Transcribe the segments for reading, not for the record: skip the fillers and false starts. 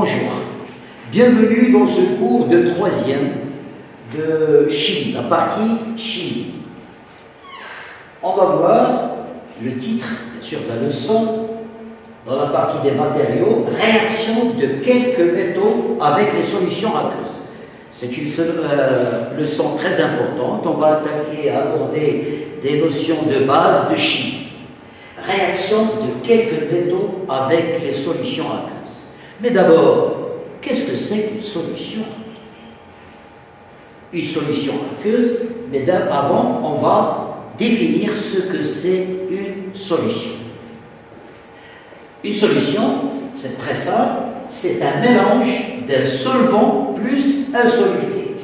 Bonjour, bienvenue dans ce cours de troisième de chimie, la partie chimie. On va voir le titre, bien sûr, de la leçon, dans la partie des matériaux, réaction de quelques métaux avec les solutions aqueuses. C'est une leçon très importante, on va attaquer à aborder des notions de base de chimie. Réaction de quelques métaux avec les solutions aqueuses. Mais d'abord, qu'est-ce que c'est qu'une solution? Une solution aqueuse, mais avant, on va définir ce que c'est une solution. Une solution, c'est très simple, c'est un mélange d'un solvant plus un soluté.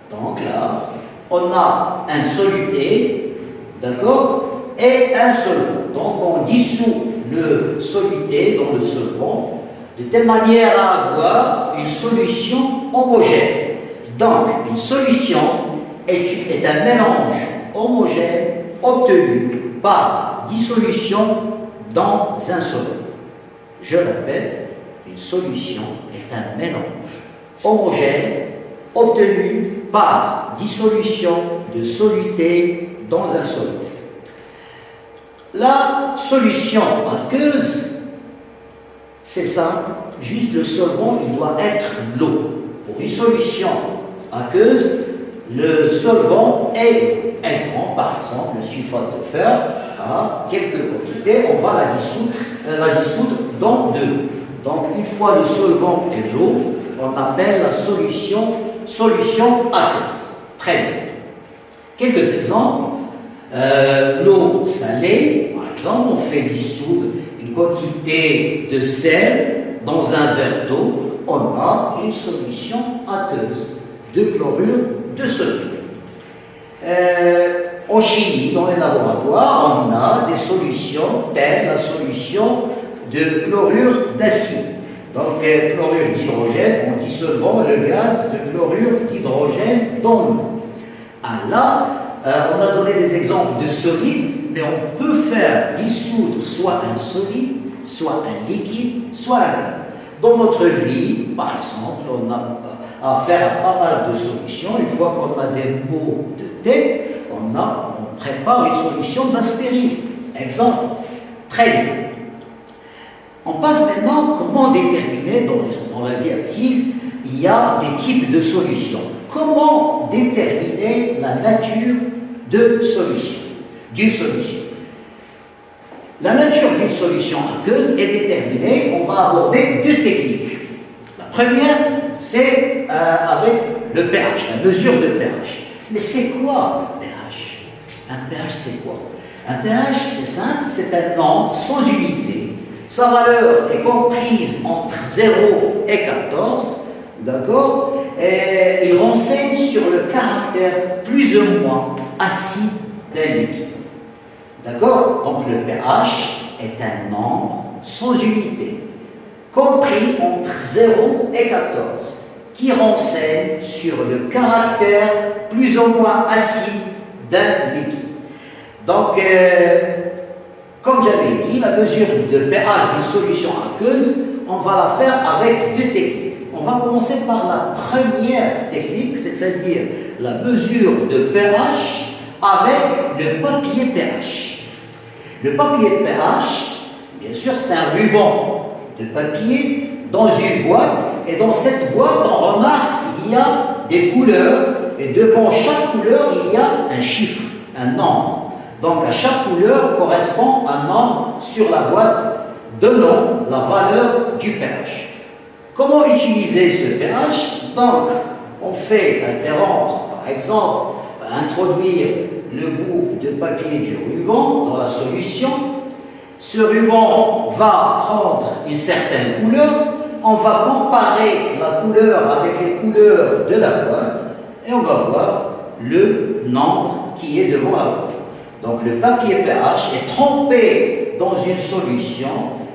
Donc là, on a un soluté, d'accord, et un solvant. Donc on dissout le soluté dans le solvant de telle manière à avoir une solution homogène. Donc une solution est un mélange homogène obtenu par dissolution dans un solvant. Je répète, une solution est un mélange homogène obtenu par dissolution de soluté dans un solvant. La solution aqueuse, c'est simple, juste le solvant, il doit être l'eau. Pour une solution aqueuse, le solvant est, par exemple, le sulfate de fer, à quelques quantités, on va la dissoudre dans de l'eau. Donc, une fois le solvant est l'eau, on appelle la solution aqueuse. Très bien. Quelques exemples. L'eau salée, par exemple, on fait dissoudre une quantité de sel dans un verre d'eau, on a une solution aqueuse de chlorure de sodium. En chimie, dans les laboratoires, on a des solutions telles la solution de chlorure d'acide. Donc, chlorure d'hydrogène en dissolvant le gaz de chlorure d'hydrogène dans l'eau. Là, on a donné des exemples de solides, mais on peut faire dissoudre soit un solide, soit un liquide, soit un gaz. Dans notre vie, par exemple, on a affaire à pas mal de solutions. Une fois qu'on a des maux de tête, on prépare une solution d'aspirine. Exemple. Très bien. On passe maintenant comment déterminer, dans la vie active, il y a des types de solutions. Comment déterminer la nature d'une solution? La nature d'une solution aqueuse est déterminée, on va aborder deux techniques. La première, c'est avec le pH, la mesure de pH. Mais c'est quoi le pH? Un pH, c'est quoi? Un pH, c'est simple, c'est un nombre sans unité. Sa valeur est comprise entre 0 et 14, d'accord? Et il renseigne sur le caractère plus ou moins acide d'un liquide. D'accord? Donc le pH est un nombre sans unité, compris entre 0 et 14, qui renseigne sur le caractère plus ou moins acide d'un liquide. Donc, comme j'avais dit, la mesure de pH d'une solution aqueuse, on va la faire avec deux techniques. On va commencer par la première technique, c'est-à-dire la mesure de pH avec le papier pH. Le papier pH, bien sûr, c'est un ruban de papier dans une boîte, et dans cette boîte, on remarque qu'il y a des couleurs, et devant chaque couleur, il y a un chiffre, un nombre. Donc, à chaque couleur correspond un nombre sur la boîte, donnant la valeur du pH. Comment utiliser ce pH? Donc, on fait interrompre, par exemple, introduire le bout de papier du ruban dans la solution. Ce ruban va prendre une certaine couleur. On va comparer la couleur avec les couleurs de la boîte et on va voir le nombre qui est devant la boîte. Donc le papier pH est trempé dans une solution.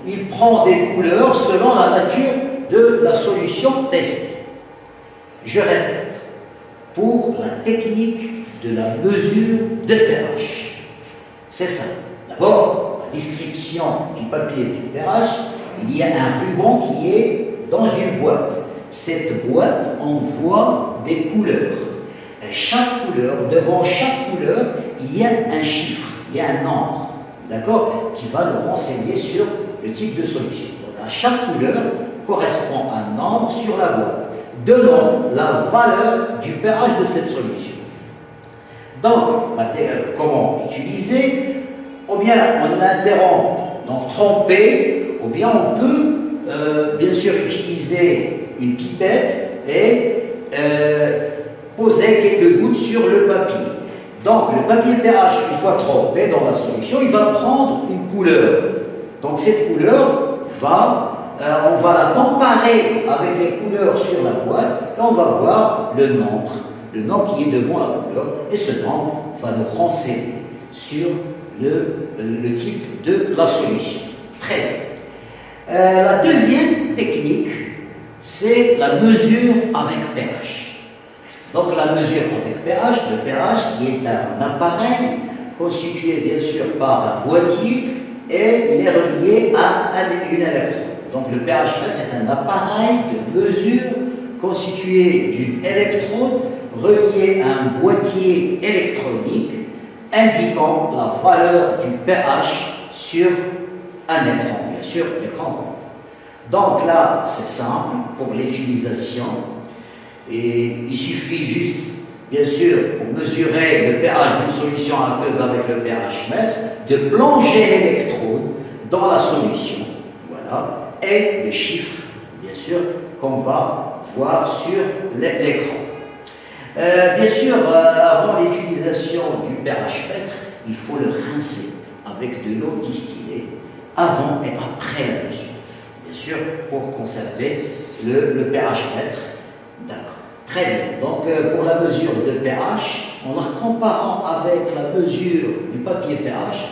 Il prend des couleurs selon la nature de la solution testée. Je répète, pour la technique de la mesure de pH, c'est ça. D'abord, la description du papier du pH, il y a un ruban qui est dans une boîte. Cette boîte envoie des couleurs. Et chaque couleur, devant chaque couleur, il y a un chiffre, il y a un nombre, d'accord, qui va nous renseigner sur le type de solution. Donc à chaque couleur correspond un nombre sur la boîte, donnant la valeur du pH de cette solution. Donc, comment utiliser? Ou bien on interrompt, donc tremper, ou bien on peut bien sûr utiliser une pipette et poser quelques gouttes sur le papier. Donc le papier pH, une fois trempé dans la solution, il va prendre une couleur. Donc cette couleur on va la comparer avec les couleurs sur la boîte et on va voir le nombre qui est devant la couleur, et ce nombre va nous renseigner sur le type de la solution. Très bien. La deuxième technique, c'est la mesure avec pH. Donc la mesure avec pH, le pH qui est un appareil constitué bien sûr par un boîtier et il est relié à une électrode. Donc le pH est un appareil de mesure constitué d'une électrode reliée à un boîtier électronique indiquant la valeur du pH sur un écran, bien sûr l'écran. Donc là, c'est simple pour l'utilisation. Et il suffit juste, bien sûr, pour mesurer le pH d'une solution aqueuse avec le pH mètre, de plonger l'électrode dans la solution. Voilà. Et le chiffre, bien sûr, qu'on va voir sur l'écran. Bien sûr, avant l'utilisation du pH mètre, il faut le rincer avec de l'eau distillée avant et après la mesure. Bien sûr, pour conserver le pH mètre. D'accord. Très bien. Donc, pour la mesure de pH, en la comparant avec la mesure du papier pH,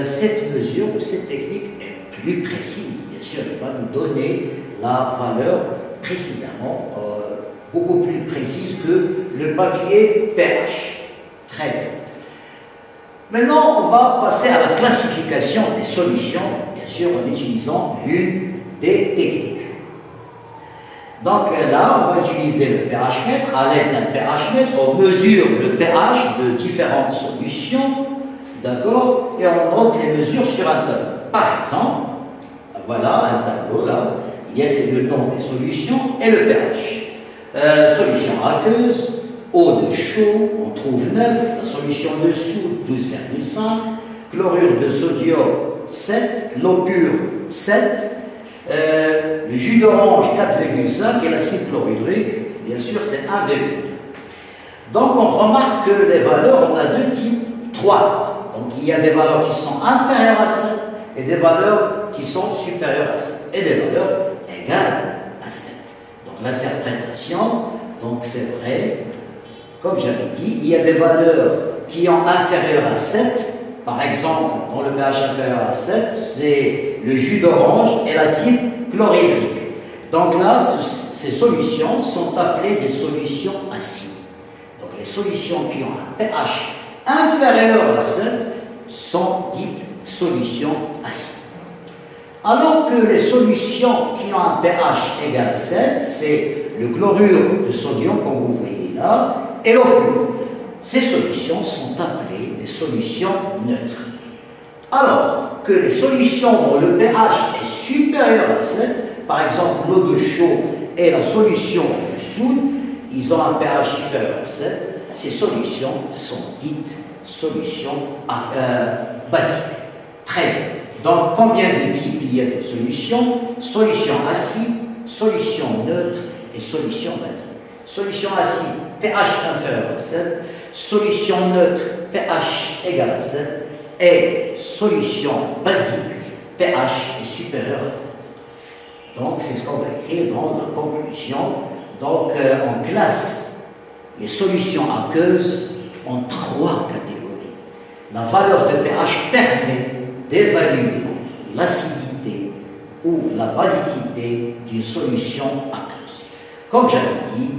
cette mesure ou cette technique est plus précise. Bien sûr, elle va nous donner la valeur précisément, beaucoup plus précise que le papier pH. Très bien. Maintenant, on va passer à la classification des solutions, bien sûr, en utilisant l'une des techniques. Donc là, on va utiliser le pH mètre. À l'aide d'un pH mètre, on mesure le pH de différentes solutions, d'accord, et on note les mesures sur un tableau. Par exemple, voilà un tableau là, il y a le nom des solutions et le pH. Solution aqueuse, eau de chaux, on trouve 9, la solution de soude 12,5, chlorure de sodium 7, l'eau pure 7, le jus d'orange 4,5 et l'acide chlorhydrique, bien sûr, c'est 1,2. Donc on remarque que les valeurs, on a deux types, trois. Donc il y a des valeurs qui sont inférieures à 7 et des valeurs qui sont supérieures à 7 et des valeurs égales à 7. Donc l'interprétation, donc c'est vrai, comme j'avais dit, il y a des valeurs qui sont inférieures à 7. Par exemple, dans le pH inférieur à 7, c'est le jus d'orange et l'acide chlorhydrique. Donc là, ces solutions sont appelées des solutions acides. Donc les solutions qui ont un pH inférieur à 7 sont dites solutions acides. Alors que les solutions qui ont un pH égal à 7, c'est le chlorure de sodium, comme vous voyez là, et l'eau pure. Ces solutions sont appelées des solutions neutres. Alors que les solutions dont le pH est supérieur à 7, par exemple l'eau de chaux et la solution de soude, ils ont un pH supérieur à 7, ces solutions sont dites solutions basiques. Très bien. Donc combien de types il y a de solutions? Solution acide, solution neutre et solution basique. Solution acide, pH inférieur à 7, solution neutre, pH égal à 7, et solution basique, pH est supérieur à 7. Donc, c'est ce qu'on va écrire dans la conclusion. Donc, on classe les solutions aqueuses en trois catégories. La valeur de pH permet d'évaluer l'acidité ou la basicité d'une solution aqueuse. Comme j'avais dit,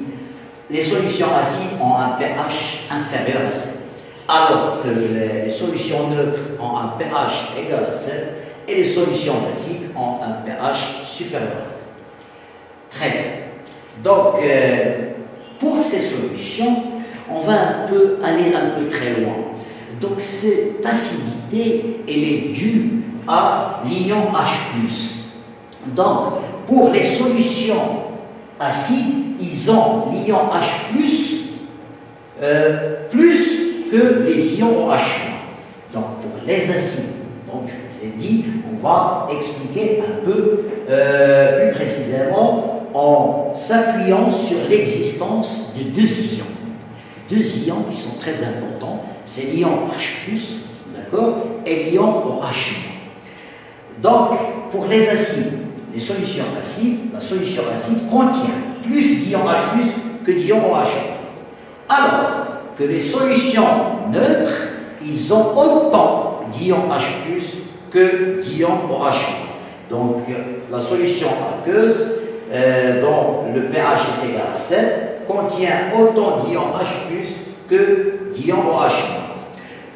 les solutions acides ont un pH inférieur à 7, alors que les solutions neutres ont un pH égal à 7 et les solutions basiques ont un pH supérieur à 7. Très bien. Donc, pour ces solutions, on va aller un peu très loin. Donc, cette acidité, elle est due à l'ion H+. Donc, pour les solutions acides, ils ont l'ion H+, plus que les ions OH-. Donc, pour les acides, donc je vous ai dit, on va expliquer un peu plus précisément en s'appuyant sur l'existence de deux ions. Deux ions qui sont très importants, c'est l'ion H+, d'accord, et l'ion OH-. Donc, pour les acides, les solutions acides, la solution acide contient plus d'ion H+, que d'ion OH. Alors que les solutions neutres, ils ont autant d'ion H+, que d'ion OH. Donc, la solution aqueuse, dont le pH est égal à 7, contient autant d'ion H+, que d'ion OH.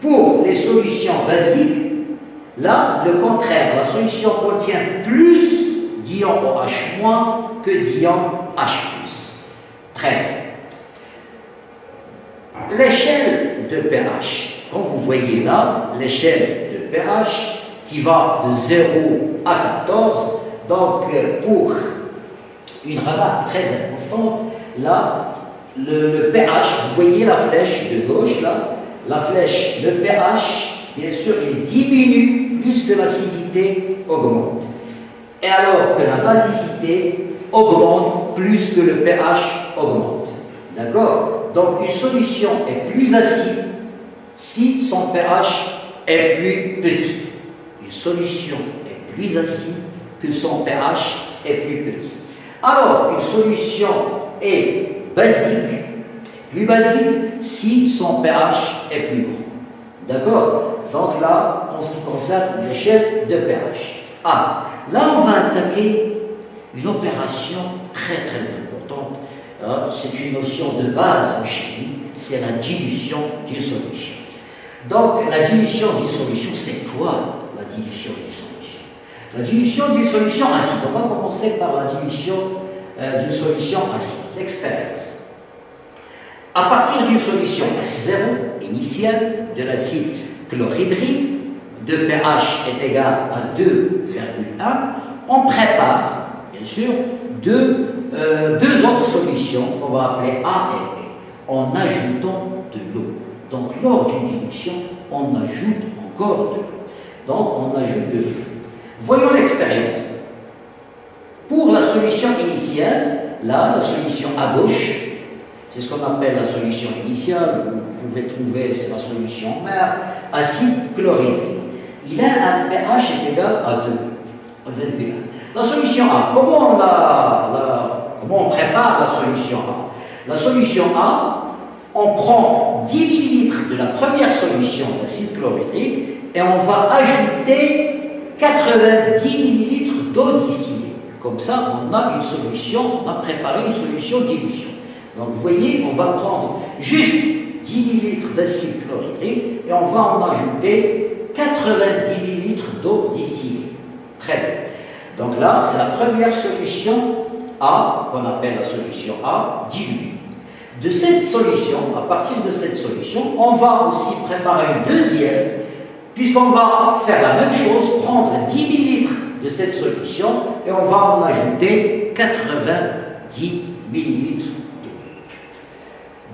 Pour les solutions basiques, là, le contraire, la solution contient plus d'ion OH- que d'ion H+. Très bien. L'échelle de pH, comme vous voyez là, l'échelle de pH qui va de 0 à 14, donc pour une remarque très importante, là, le pH, vous voyez la flèche de gauche là, la flèche, le pH, bien sûr, il diminue plus que l'acidité augmente. Et alors que la basicité augmente plus que le pH augmente. D'accord? Donc une solution est plus acide si son pH est plus petit. Une solution est plus acide que son pH est plus petit. Alors qu'une solution est basique, plus basique si son pH est plus grand. D'accord? Donc là, en ce qui concerne l'échelle de pH. Ah, là on va attaquer une opération très importante. C'est une notion de base en chimie, c'est la dilution d'une solution. Donc la dilution d'une solution, c'est quoi la dilution d'une solution? La dilution d'une solution acide. On va commencer par la dilution d'une solution acide. L'expérience. À partir d'une solution S0 initiale de l'acide chlorhydrique, de pH est égal à 2,1, on prépare, bien sûr, deux autres solutions qu'on va appeler A et B, en ajoutant de l'eau. Donc, lors d'une dilution, on ajoute encore de l'eau. Donc, on ajoute de l'eau. Voyons l'expérience. Pour la solution initiale, là, la solution à gauche, c'est ce qu'on appelle la solution initiale, vous pouvez trouver, c'est la solution mère, acide chlorhydrique. Il a un pH égal à 2,1. La solution A, comment on prépare la solution A? La solution A, on prend 10 ml de la première solution d'acide chlorhydrique et on va ajouter 90 ml d'eau distillée. Comme ça, on a une solution, on a préparé une solution dilution. Donc vous voyez, on va prendre juste 10 ml d'acide chlorhydrique et on va en ajouter 90 ml d'eau distillée. Très bien. Donc là, c'est la première solution A, qu'on appelle la solution A, diluée. De cette solution, à partir de cette solution, on va aussi préparer une deuxième, puisqu'on va faire la même chose, prendre 10 ml de cette solution et on va en ajouter 90 ml d'eau.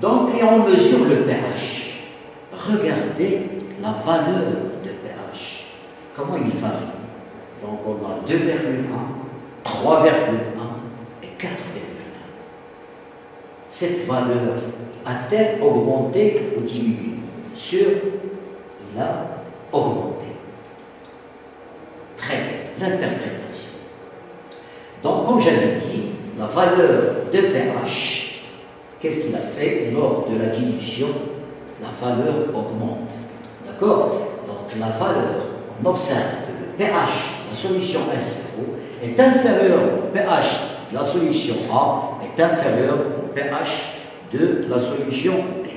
Donc, et on mesure le pH. Regardez la valeur de pH. Comment il varie? Donc, on a 2,1, 3,1 et 4,1. Cette valeur a-t-elle augmenté ou diminué? Sur la augmenté. Très bien, l'interprétation. Donc, comme j'avais dit, la valeur de pH, qu'est-ce qu'il a fait lors de la dilution? La valeur augmente. D'accord? Donc, la valeur, on observe que le pH de la solution S0 est inférieur au pH de la solution A, est inférieur au pH de la solution B.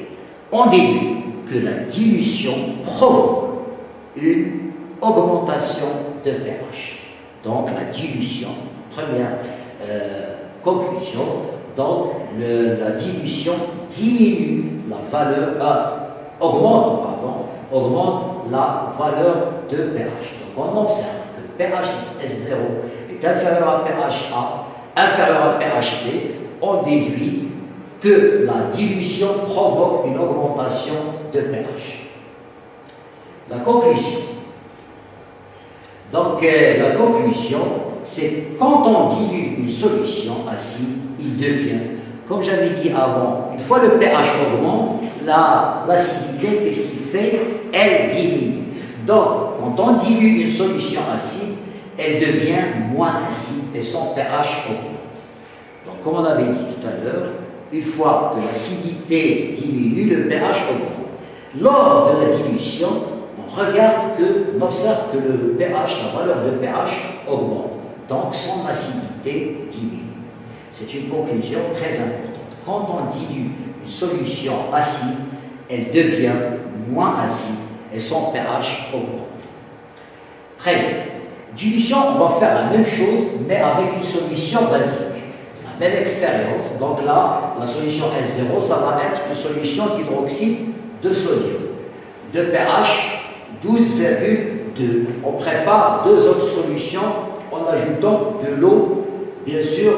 On déduit que la dilution provoque une augmentation de pH. Donc la dilution, première conclusion, donc la dilution diminue la valeur, augmente la valeur de pH. Donc on observe que pH S0 est inférieur à pH A, inférieur à pH B, on déduit que la dilution provoque une augmentation de pH. La conclusion. Donc la conclusion, c'est quand on dilue une solution acide, il devient, comme j'avais dit avant, une fois le pH augmente, l'acidité, qu'est-ce qu'il fait? Elle diminue. Donc, quand on dilue une solution acide, elle devient moins acide et son pH augmente. Donc, comme on avait dit tout à l'heure, une fois que l'acidité diminue, le pH augmente. Lors de la dilution, on observe que le pH, la valeur de pH augmente. Donc, son acidité diminue. C'est une conclusion très importante. Quand on dilue une solution acide, elle devient moins acide et son pH augmente. Très bien. Dilution, on va faire la même chose, mais avec une solution basique. La même expérience. Donc là, la solution S0, ça va être une solution d'hydroxyde de sodium. De pH 12,2. On prépare deux autres solutions en ajoutant de l'eau, bien sûr,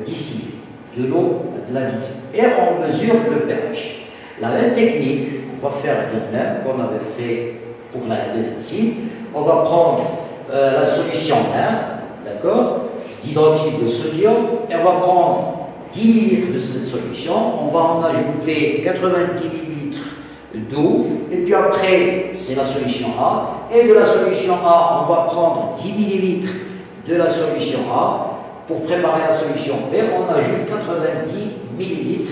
distillée. De l'eau, de l'addition. Et on mesure le pH. La même technique, on va faire de même qu'on avait fait pour les acides. On va prendre la solution mère, d'accord, d'hydroxyde de sodium, et on va prendre 10 ml de cette solution. On va en ajouter 90 ml d'eau, et puis après, c'est la solution A. Et de la solution A, on va prendre 10 ml de la solution A. Pour préparer la solution B, on ajoute 90 ml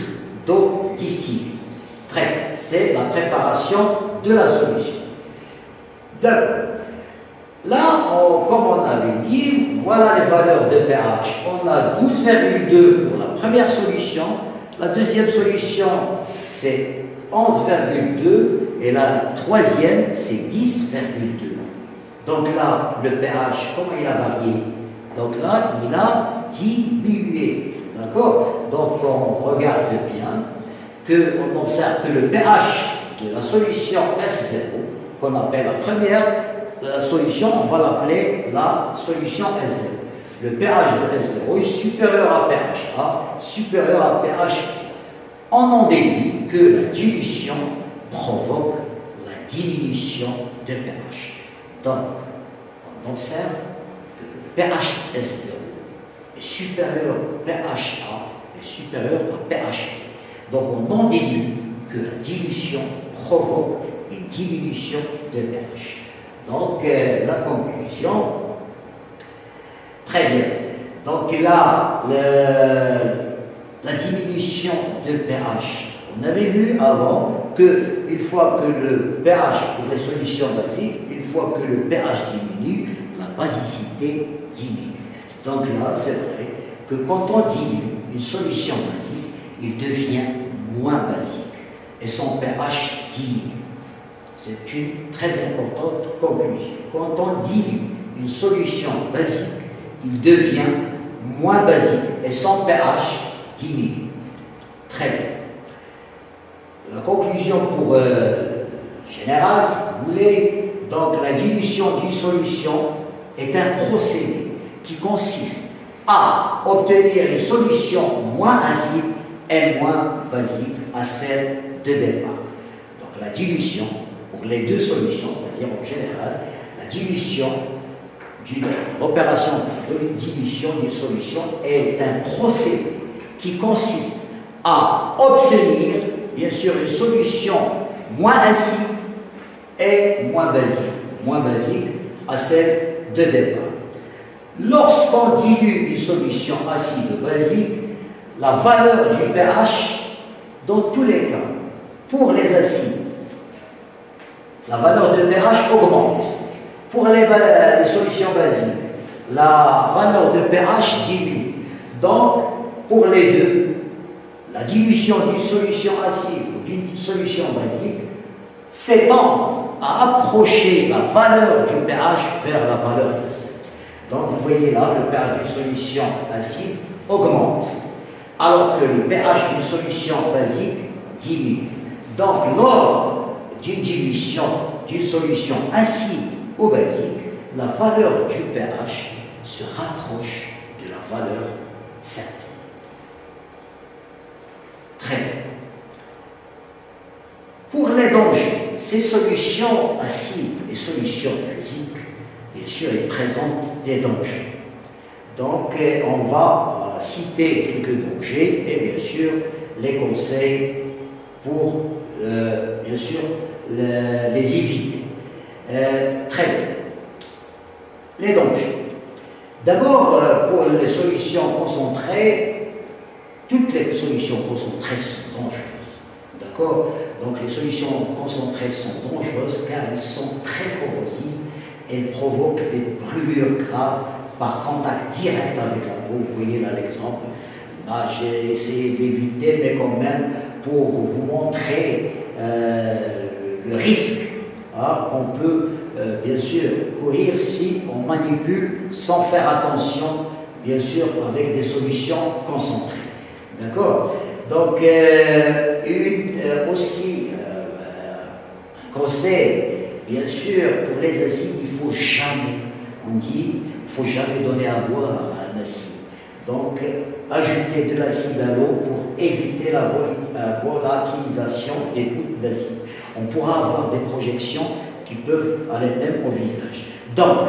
d'eau distillée. Très bien, c'est la préparation de la solution. D'accord. Là, comme on avait dit, voilà les valeurs de pH. On a 12,2 pour la première solution. La deuxième solution, c'est 11,2. Et la troisième, c'est 10,2. Donc là, le pH, comment il a varié? Donc là, il a diminué. D'accord? Donc on regarde bien qu'on observe que le pH de la solution S0, qu'on appelle la première solution, on va l'appeler la solution S0. Le pH de S0 est supérieur à pH A, supérieur à pH B. On en déduit que la dilution provoque la diminution de pH. Donc, on observe que le pH S0 est supérieur au pH A et supérieur à pH B. Donc, on en déduit que la dilution provoque une diminution de pH. Donc, la conclusion, très bien. Donc là, la diminution de pH. On avait vu avant qu'une fois que le pH pour les solutions basiques, une fois que le pH diminue, la basicité diminue. Donc là, c'est vrai que quand on dilue une solution basique, il devient moins basique et son pH diminue. C'est une très importante conclusion. Quand on dilue une solution basique, il devient moins basique et son pH diminue. Très bien. La conclusion pour générale, si vous voulez, donc la dilution d'une solution est un procédé qui consiste à obtenir une solution moins acide et moins basique à celle de départ. Donc la dilution, pour les deux solutions, c'est-à-dire en général, la dilution l'opération de dilution d'une solution est un procédé qui consiste à obtenir, bien sûr, une solution moins acide et moins basique à celle de départ. Lorsqu'on dilue une solution acide ou basique, la valeur du pH, dans tous les cas, pour les acides, la valeur de pH augmente. Pour les solutions basiques, la valeur de pH diminue. Donc, pour les deux, la dilution d'une solution acide ou d'une solution basique fait tendre à approcher la valeur du pH vers la valeur de sel. Donc, vous voyez là, le pH d'une solution acide augmente, alors que le pH d'une solution basique diminue. Donc, lors d'une dilution d'une solution acide ou basique, la valeur du pH se rapproche de la valeur 7. Très bien. Pour les dangers, ces solutions acides et solutions basiques, bien sûr, elles présentent des dangers. Donc, on va citer quelques dangers et bien sûr les conseils pour, bien sûr, les éviter. Très bien. Les dangers. D'abord, pour les solutions concentrées, toutes les solutions concentrées sont dangereuses. D'accord? Donc, les solutions concentrées sont dangereuses car elles sont très corrosives. Elles provoquent des brûlures graves par contact direct avec la peau. Vous voyez là l'exemple. Là, j'ai essayé d'éviter, mais quand même, pour vous montrer le risque qu'on peut bien sûr courir si on manipule sans faire attention, bien sûr, avec des solutions concentrées. D'accord? Donc, aussi, un conseil, bien sûr, pour les acides, il ne faut jamais, on dit, il ne faut jamais donner à boire à un acide. Donc, ajouter de l'acide à l'eau pour éviter la volatilisation des gouttes d'acide. On pourra avoir des projections qui peuvent aller même au visage. Donc,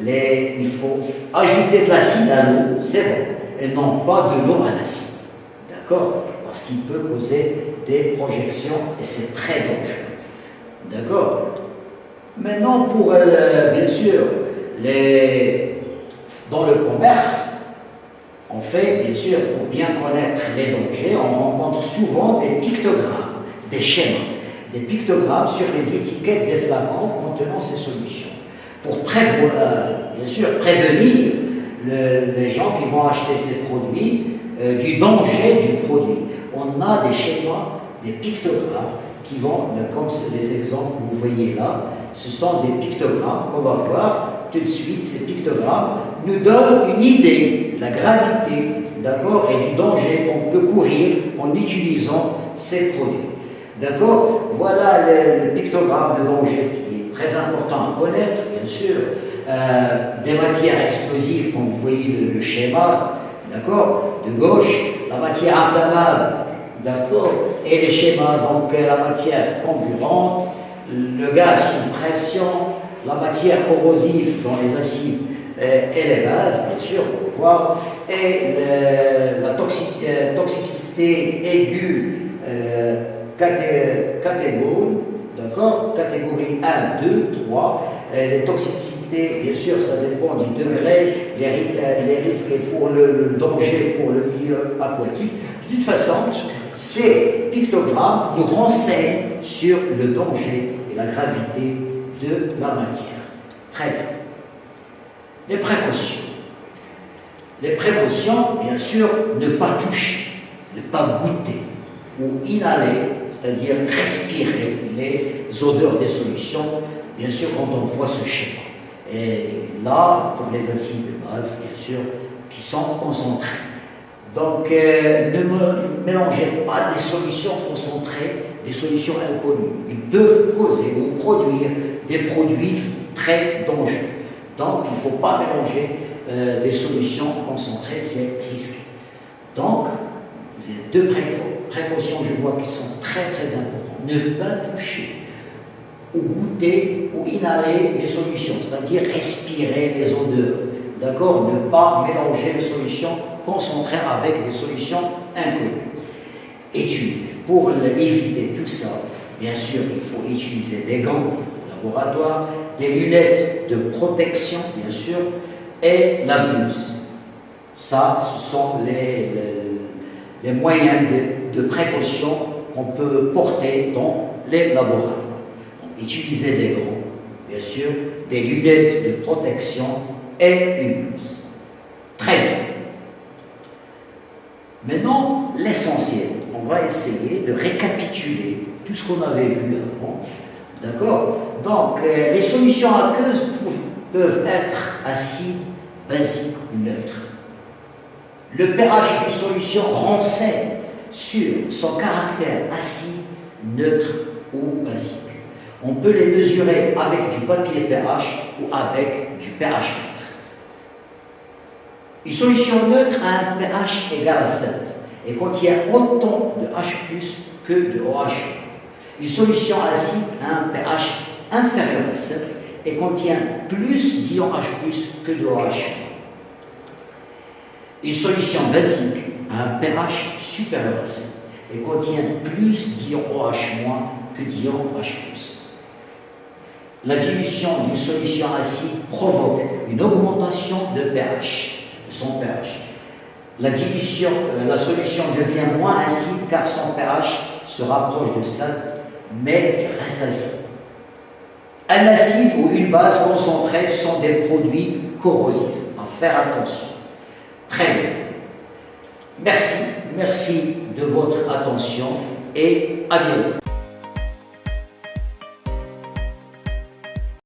il faut ajouter de l'acide à l'eau, c'est bon, et non pas de l'eau à l'acide. D'accord? Parce qu'il peut causer des projections et c'est très dangereux. D'accord? Maintenant, pour, bien sûr, dans le commerce, on fait, bien sûr, pour bien connaître les dangers, on rencontre souvent des pictogrammes, des schémas, des pictogrammes sur les étiquettes des flacons contenant ces solutions. Pour bien sûr, prévenir les gens qui vont acheter ces produits du danger du produit. On a des schémas, des pictogrammes qui vont, comme c'est les exemples que vous voyez là, ce sont des pictogrammes qu'on va voir tout de suite. Ces pictogrammes nous donnent une idée de la gravité, d'accord, et du danger qu'on peut courir en utilisant ces produits. D'accord? Voilà le pictogramme de danger qui est très important à connaître, bien sûr. Des matières explosives, comme vous voyez le schéma, d'accord, de gauche, la matière inflammable, d'accord, et les schémas, donc la matière comburante, le gaz sous pression, la matière corrosive dans les acides et les gaz, bien sûr, pour voir, et la toxicité aiguë catégorie, d'accord, catégorie 1, 2, 3, les toxicités, bien sûr, ça dépend du degré, les risques pour le danger pour le milieu aquatique. De toute façon, ces pictogrammes nous renseignent sur le danger et la gravité de la matière. Très bien. Les précautions. Les précautions, bien sûr, ne pas toucher, ne pas goûter ou inhaler, c'est-à-dire respirer les odeurs des solutions, bien sûr, quand on voit ce schéma. Et là, pour les acides de base, bien sûr, qui sont concentrés. Donc, ne mélangez pas des solutions concentrées, des solutions inconnues. Ils peuvent causer ou produire des produits très dangereux. Donc, il ne faut pas mélanger des solutions concentrées, c'est risqué. Donc, les deux précautions, je vois, qui sont très très importantes. Ne pas toucher ou goûter ou inhaler les solutions, c'est-à-dire respirer les odeurs. D'accord? Ne pas mélanger les solutions concentrées avec des solutions inconnues. Utiliser. Pour éviter tout ça, bien sûr, il faut utiliser des gants au laboratoire, des lunettes de protection, bien sûr, et la blouse. Ça, ce sont les moyens de précaution qu'on peut porter dans les laboratoires. Donc, utiliser des gants, bien sûr, des lunettes de protection et une blouse. Très bien. Maintenant, l'essentiel. On va essayer de récapituler tout ce qu'on avait vu avant. D'accord? Donc, les solutions aqueuses peuvent être acides, basiques ou neutres. Le pH d'une solution renseigne sur son caractère acide, neutre ou basique. On peut les mesurer avec du papier pH ou avec du pH mètre. Une solution neutre a un pH égal à 7 et contient autant de H+ que de OH. Une solution acide a un pH inférieur à 7 et contient plus d'ions H+ que de OH. Une solution basique a un pH supérieur à 7 et contient plus d'ions OH- que d'ions H+. La dilution d'une solution acide provoque une augmentation de pH, de son pH. La solution devient moins acide car son pH se rapproche de 7, mais il reste acide. Un acide ou une base concentrée sont des produits corrosifs. À faire attention. Très bien. Merci de votre attention et à bientôt.